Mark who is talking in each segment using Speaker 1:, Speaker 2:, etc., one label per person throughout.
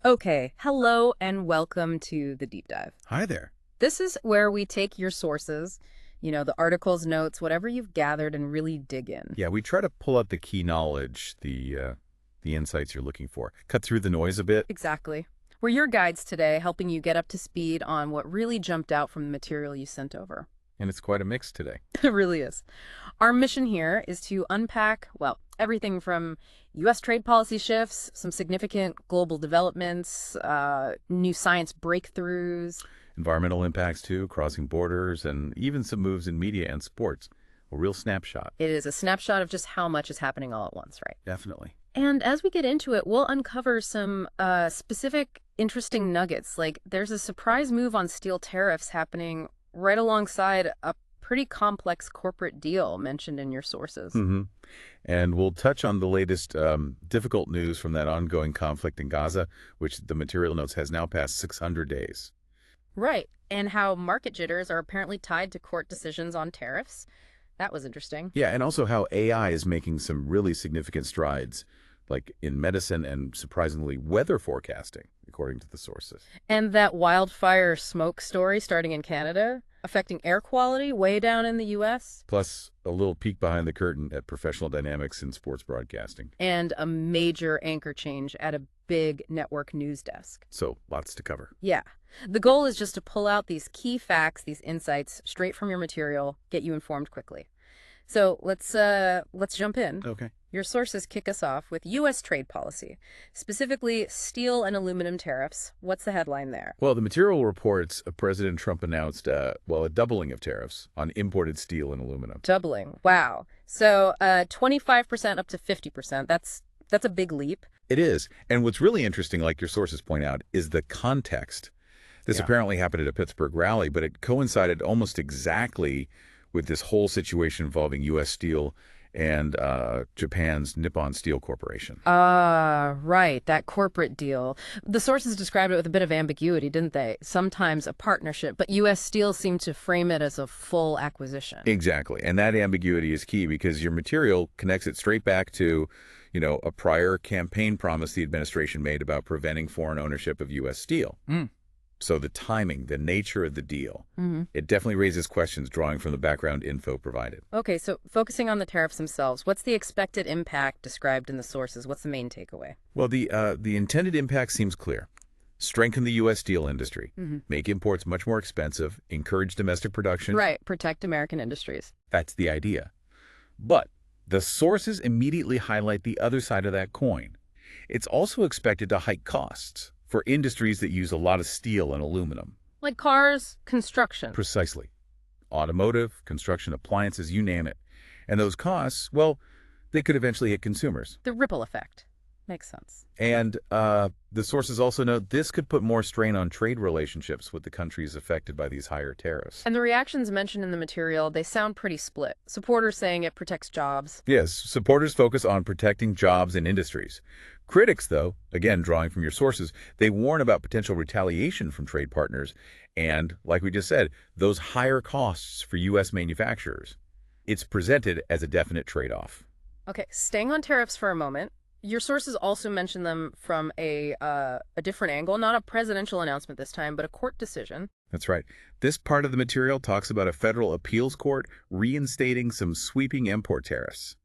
Speaker 1: Okay, hello and welcome to the deep dive.
Speaker 2: Hi there.
Speaker 1: This is where we take your sources, the articles, notes, whatever you've gathered, and really dig in.
Speaker 2: Yeah, we try to pull out the key knowledge, the insights you're looking for. Cut through the noise a bit.
Speaker 1: Exactly. We're your guides today, helping you get up to speed on what really jumped out from the material you sent over.
Speaker 2: And it's quite a mix today.
Speaker 1: It really is. Our mission here is to unpack, well, everything from U.S. trade policy shifts, some significant global developments, new science breakthroughs.
Speaker 2: Environmental impacts too, crossing borders, and even some moves in media and sports. A real snapshot.
Speaker 1: It is a snapshot of just how much is happening all at once, right?
Speaker 2: Definitely.
Speaker 1: And as we get into it, we'll uncover some specific interesting nuggets. Like there's a surprise move on steel tariffs happening right alongside a pretty complex corporate deal mentioned in your sources.
Speaker 2: And we'll touch on the latest difficult news from that ongoing conflict in Gaza, which the material notes has now passed 600 days.
Speaker 1: Right. And how market jitters are apparently tied to court decisions on tariffs. That was interesting.
Speaker 2: Yeah, and also how AI is making some really significant strides, like in medicine and surprisingly weather forecasting, according to the sources.
Speaker 1: And that wildfire smoke story starting in Canada, affecting air quality way down in the U.S.
Speaker 2: Plus a little peek behind the curtain at professional dynamics in sports broadcasting.
Speaker 1: And a major anchor change at a big network news desk.
Speaker 2: So lots to cover.
Speaker 1: Yeah. The goal is just to pull out these key facts, these insights straight from your material, get you informed quickly. So let's jump in.
Speaker 2: Okay.
Speaker 1: Your sources kick us off with U.S. trade policy, specifically steel and aluminum tariffs. What's the headline there?
Speaker 2: Well, the material reports President Trump announced, a doubling of tariffs on imported steel and aluminum.
Speaker 1: Doubling. Wow. So 25% up to 50%. That's a big leap.
Speaker 2: It is. And what's really interesting, like your sources point out, is the context. This apparently happened at a Pittsburgh rally, but it coincided almost exactly with this whole situation involving U.S. Steel and Japan's Nippon Steel Corporation.
Speaker 1: Right, that corporate deal. The sources described it with a bit of ambiguity, didn't they? Sometimes a partnership, but U.S. Steel seemed to frame it as a full acquisition.
Speaker 2: Exactly, and that ambiguity is key because your material connects it straight back to, a prior campaign promise the administration made about preventing foreign ownership of U.S. Steel. So the timing, the nature of the deal, it definitely raises questions drawing from the background info provided.
Speaker 1: Okay, so focusing on the tariffs themselves, what's the expected impact described in the sources? What's the main takeaway?
Speaker 2: Well, the intended impact seems clear. Strengthen the U.S. steel industry, make imports much more expensive, encourage domestic production.
Speaker 1: Right, protect American industries.
Speaker 2: That's the idea. But the sources immediately highlight the other side of that coin. It's also expected to hike costs for industries that use a lot of steel and aluminum.
Speaker 1: Like cars, construction.
Speaker 2: Precisely. Automotive, construction, appliances, you name it. And those costs, well, they could eventually hit consumers.
Speaker 1: The ripple effect. Makes sense.
Speaker 2: And the sources also note this could put more strain on trade relationships with the countries affected by these higher tariffs.
Speaker 1: And the reactions mentioned in the material, they sound pretty split. Supporters saying it protects jobs.
Speaker 2: Yes, supporters focus on protecting jobs and industries. Critics, though, again, drawing from your sources, they warn about potential retaliation from trade partners and, like we just said, those higher costs for U.S. manufacturers. It's presented as a definite trade-off.
Speaker 1: Okay, staying on tariffs for a moment. Your sources also mention them from a different angle, not a presidential announcement this time, but a court decision.
Speaker 2: That's right. This part of the material talks about a federal appeals court reinstating some sweeping import tariffs.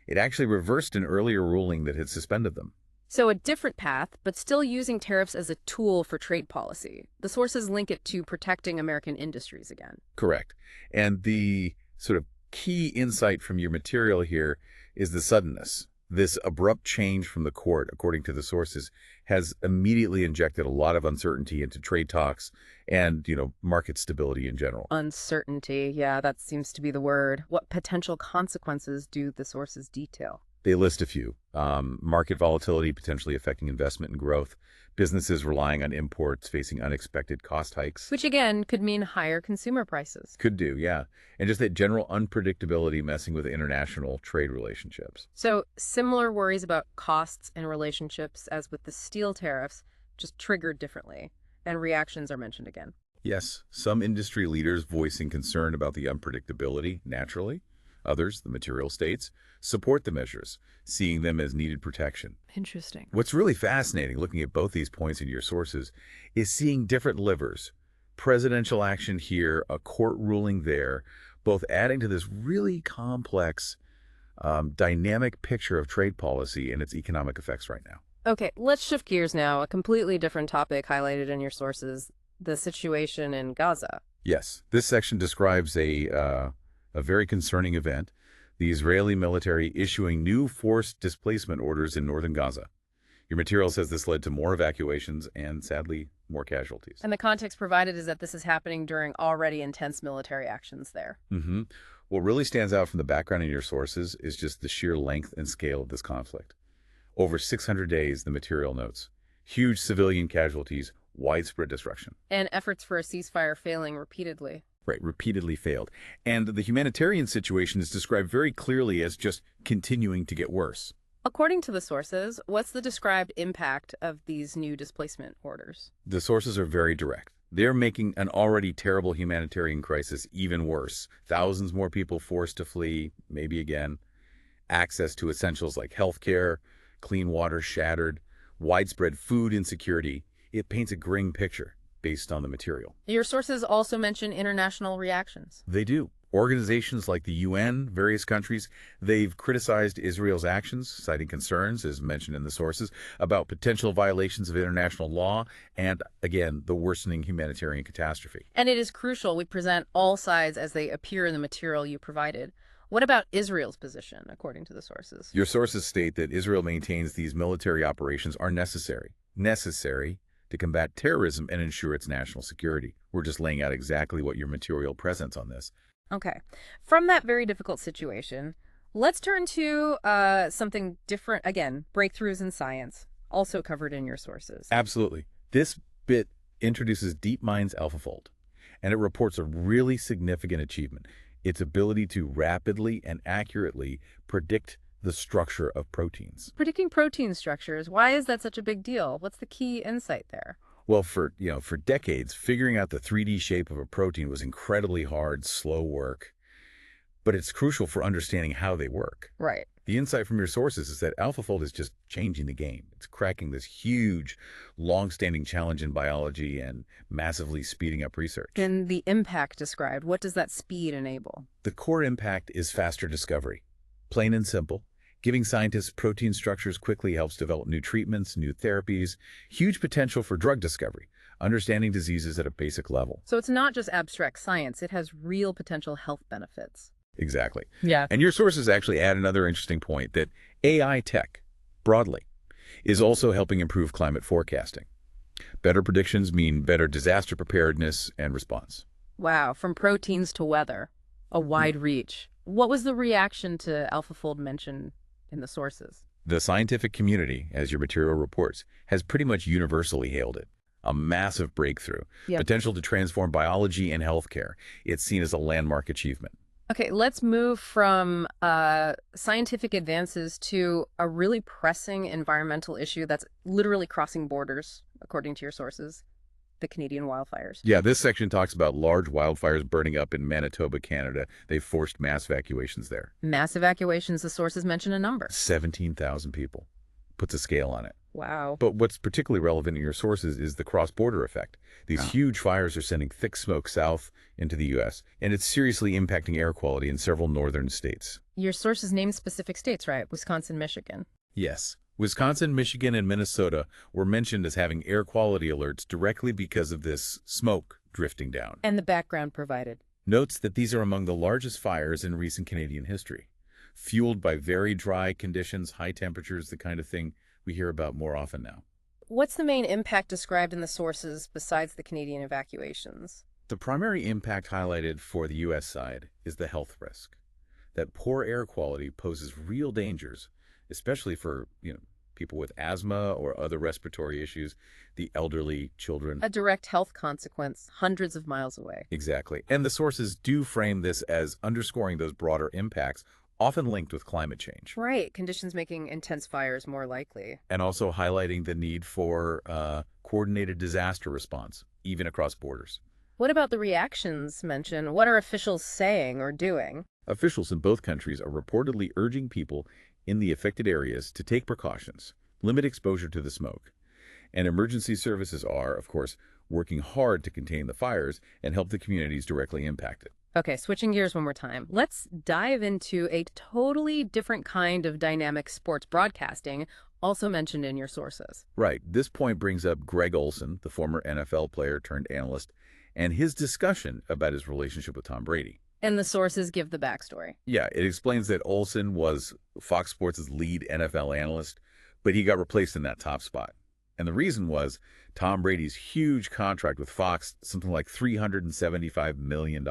Speaker 2: It actually reversed an earlier ruling that had suspended them.
Speaker 1: So a different path, but still using tariffs as a tool for trade policy. The sources link it to protecting American industries again.
Speaker 2: Correct. And the sort of key insight from your material here is the suddenness. This abrupt change from the court, according to the sources, has immediately injected a lot of uncertainty into trade talks and, market stability in general.
Speaker 1: Uncertainty, yeah, that seems to be the word. What potential consequences do the sources detail?
Speaker 2: They list a few. Market volatility potentially affecting investment and growth, businesses relying on imports facing unexpected cost hikes.
Speaker 1: Which again could mean higher consumer prices.
Speaker 2: Could do, yeah. And just that general unpredictability messing with international trade relationships.
Speaker 1: So similar worries about costs and relationships as with the steel tariffs, just triggered differently. And reactions are mentioned again.
Speaker 2: Yes, some industry leaders voicing concern about the unpredictability, naturally. Others, the material states, support the measures, seeing them as needed protection.
Speaker 1: Interesting.
Speaker 2: What's really fascinating, looking at both these points in your sources, is seeing different livers. Presidential action here, a court ruling there, both adding to this really complex, dynamic picture of trade policy and its economic effects right now.
Speaker 1: Okay, let's shift gears now. A completely different topic highlighted in your sources, the situation in Gaza.
Speaker 2: Yes, this section describes a very concerning event, the Israeli military issuing new forced displacement orders in northern Gaza. Your material says this led to more evacuations and, sadly, more casualties.
Speaker 1: And the context provided is that this is happening during already intense military actions there.
Speaker 2: What really stands out from the background in your sources is just the sheer length and scale of this conflict. Over 600 days, the material notes. Huge civilian casualties, widespread destruction.
Speaker 1: And efforts for a ceasefire failing repeatedly.
Speaker 2: Right, repeatedly failed. And the humanitarian situation is described very clearly as just continuing to get worse.
Speaker 1: According to the sources, what's the described impact of these new displacement orders?
Speaker 2: The sources are very direct. They're making an already terrible humanitarian crisis even worse. Thousands more people forced to flee, maybe again. Access to essentials like healthcare, clean water shattered, widespread food insecurity. It paints a grim picture based on the material.
Speaker 1: Your sources also mention international reactions.
Speaker 2: They do. Organizations like the UN, various countries, they've criticized Israel's actions, citing concerns, as mentioned in the sources, about potential violations of international law and, again, the worsening humanitarian catastrophe.
Speaker 1: And it is crucial we present all sides as they appear in the material you provided. What about Israel's position, according to the sources?
Speaker 2: Your sources state that Israel maintains these military operations are necessary to combat terrorism and ensure its national security. We're just laying out exactly what your material presents on this.
Speaker 1: Okay. From that very difficult situation, let's turn to something different. Again, breakthroughs in science, also covered in your sources.
Speaker 2: Absolutely. This bit introduces DeepMind's AlphaFold, and it reports a really significant achievement, its ability to rapidly and accurately predict the structure of proteins.
Speaker 1: Predicting protein structures, why is that such a big deal? What's the key insight there?
Speaker 2: Well, for decades, figuring out the 3D shape of a protein was incredibly hard, slow work, but it's crucial for understanding how they work.
Speaker 1: Right.
Speaker 2: The insight from your sources is that AlphaFold is just changing the game. It's cracking this huge, long-standing challenge in biology and massively speeding up research.
Speaker 1: And the impact described, what does that speed enable?
Speaker 2: The core impact is faster discovery. Plain and simple. Giving scientists protein structures quickly helps develop new treatments, new therapies, huge potential for drug discovery, understanding diseases at a basic level.
Speaker 1: So it's not just abstract science, it has real potential health benefits.
Speaker 2: Exactly.
Speaker 1: Yeah.
Speaker 2: And your sources actually add another interesting point that AI tech, broadly, is also helping improve climate forecasting. Better predictions mean better disaster preparedness and response.
Speaker 1: Wow, from proteins to weather, a wide reach. What was the reaction to AlphaFold mentioned in the sources?
Speaker 2: The scientific community, as your material reports, has pretty much universally hailed it. A massive breakthrough, potential to transform biology and healthcare. It's seen as a landmark achievement.
Speaker 1: Okay, let's move from scientific advances to a really pressing environmental issue that's literally crossing borders, according to your sources, the Canadian wildfires.
Speaker 2: Yeah, this section talks about large wildfires burning up in Manitoba, Canada. They've forced mass evacuations there.
Speaker 1: Mass evacuations, the sources mention a number.
Speaker 2: 17,000 people. Puts a scale on it.
Speaker 1: Wow.
Speaker 2: But what's particularly relevant in your sources is the cross-border effect. These huge fires are sending thick smoke south into the U.S., and it's seriously impacting air quality in several northern states.
Speaker 1: Your sources name specific states, right? Wisconsin, Michigan.
Speaker 2: Yes. Wisconsin, Michigan, and Minnesota were mentioned as having air quality alerts directly because of this smoke drifting down.
Speaker 1: And the background provided
Speaker 2: Notes that these are among the largest fires in recent Canadian history, fueled by very dry conditions, high temperatures, the kind of thing we hear about more often now.
Speaker 1: What's the main impact described in the sources besides the Canadian evacuations?
Speaker 2: The primary impact highlighted for the U.S. side is the health risk. That poor air quality poses real dangers, especially for, people with asthma or other respiratory issues, the elderly, children.
Speaker 1: A direct health consequence hundreds of miles away.
Speaker 2: Exactly. And the sources do frame this as underscoring those broader impacts, often linked with climate change.
Speaker 1: Right, conditions making intense fires more likely.
Speaker 2: And also highlighting the need for coordinated disaster response, even across borders.
Speaker 1: What about the reactions mentioned? What are officials saying or doing?
Speaker 2: Officials in both countries are reportedly urging people in the affected areas to take precautions, limit exposure to the smoke. And emergency services are, of course, working hard to contain the fires and help the communities directly impacted.
Speaker 1: Okay, switching gears one more time. Let's dive into a totally different kind of dynamic sports broadcasting, also mentioned in your sources.
Speaker 2: Right. This point brings up Greg Olson, the former NFL player turned analyst, and his discussion about his relationship with Tom Brady.
Speaker 1: And the sources give the backstory.
Speaker 2: Yeah, it explains that Olson was Fox Sports' lead NFL analyst, but he got replaced in that top spot. And the reason was Tom Brady's huge contract with Fox, something like $375 million,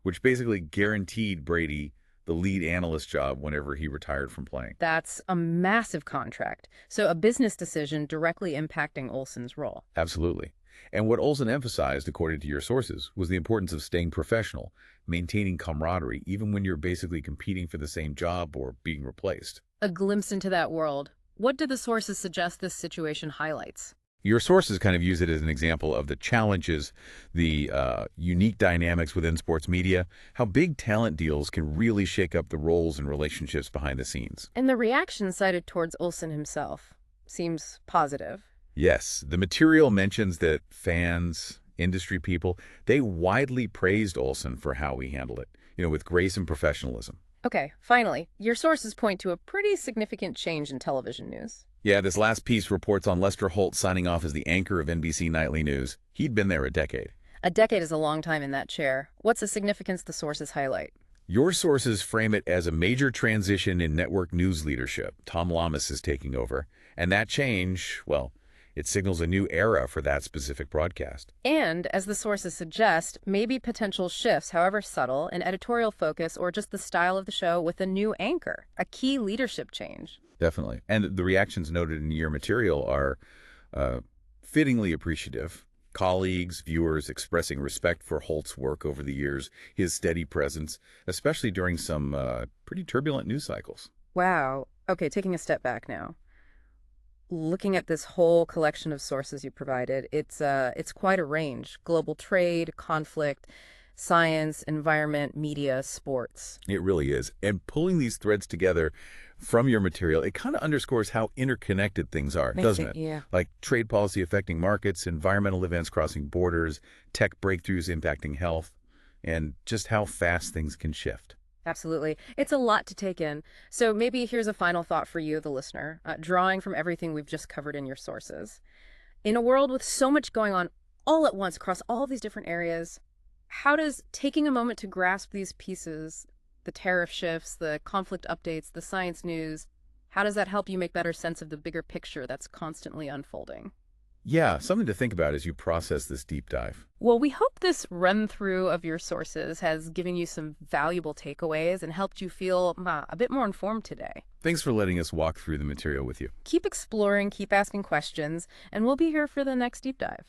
Speaker 2: which basically guaranteed Brady the lead analyst job whenever he retired from playing.
Speaker 1: That's a massive contract. So a business decision directly impacting Olson's role.
Speaker 2: Absolutely. And what Olson emphasized, according to your sources, was the importance of staying professional, maintaining camaraderie, even when you're basically competing for the same job or being replaced.
Speaker 1: A glimpse into that world. What do the sources suggest this situation highlights?
Speaker 2: Your sources kind of use it as an example of the challenges, the unique dynamics within sports media, how big talent deals can really shake up the roles and relationships behind the scenes.
Speaker 1: And the reaction cited towards Olson himself seems positive.
Speaker 2: Yes, the material mentions that fans, industry people, they widely praised Olson for how he handled it, with grace and professionalism.
Speaker 1: Okay, finally, your sources point to a pretty significant change in television news.
Speaker 2: Yeah, this last piece reports on Lester Holt signing off as the anchor of NBC Nightly News. He'd been there a decade.
Speaker 1: A decade is a long time in that chair. What's the significance the sources highlight?
Speaker 2: Your sources frame it as a major transition in network news leadership. Tom Lamas is taking over. And that change, well, it signals a new era for that specific broadcast.
Speaker 1: And, as the sources suggest, maybe potential shifts, however subtle, in editorial focus or just the style of the show with a new anchor, a key leadership change.
Speaker 2: Definitely. And the reactions noted in your material are fittingly appreciative. Colleagues, viewers expressing respect for Holt's work over the years, his steady presence, especially during some pretty turbulent news cycles.
Speaker 1: Wow. Okay, taking a step back now. Looking at this whole collection of sources you provided, it's quite a range. Global trade, conflict, science, environment, media, sports.
Speaker 2: It really is. And pulling these threads together from your material, it kind of underscores how interconnected things are, doesn't it?
Speaker 1: Yeah.
Speaker 2: Like trade policy affecting markets, environmental events crossing borders, tech breakthroughs impacting health, and just how fast things can shift.
Speaker 1: Absolutely. It's a lot to take in. So maybe here's a final thought for you, the listener, drawing from everything we've just covered in your sources. In a world with so much going on all at once across all these different areas, how does taking a moment to grasp these pieces, the tariff shifts, the conflict updates, the science news, how does that help you make better sense of the bigger picture that's constantly unfolding?
Speaker 2: Yeah, something to think about as you process this deep dive.
Speaker 1: Well, we hope this run-through of your sources has given you some valuable takeaways and helped you feel a bit more informed today.
Speaker 2: Thanks for letting us walk through the material with you.
Speaker 1: Keep exploring, keep asking questions, and we'll be here for the next deep dive.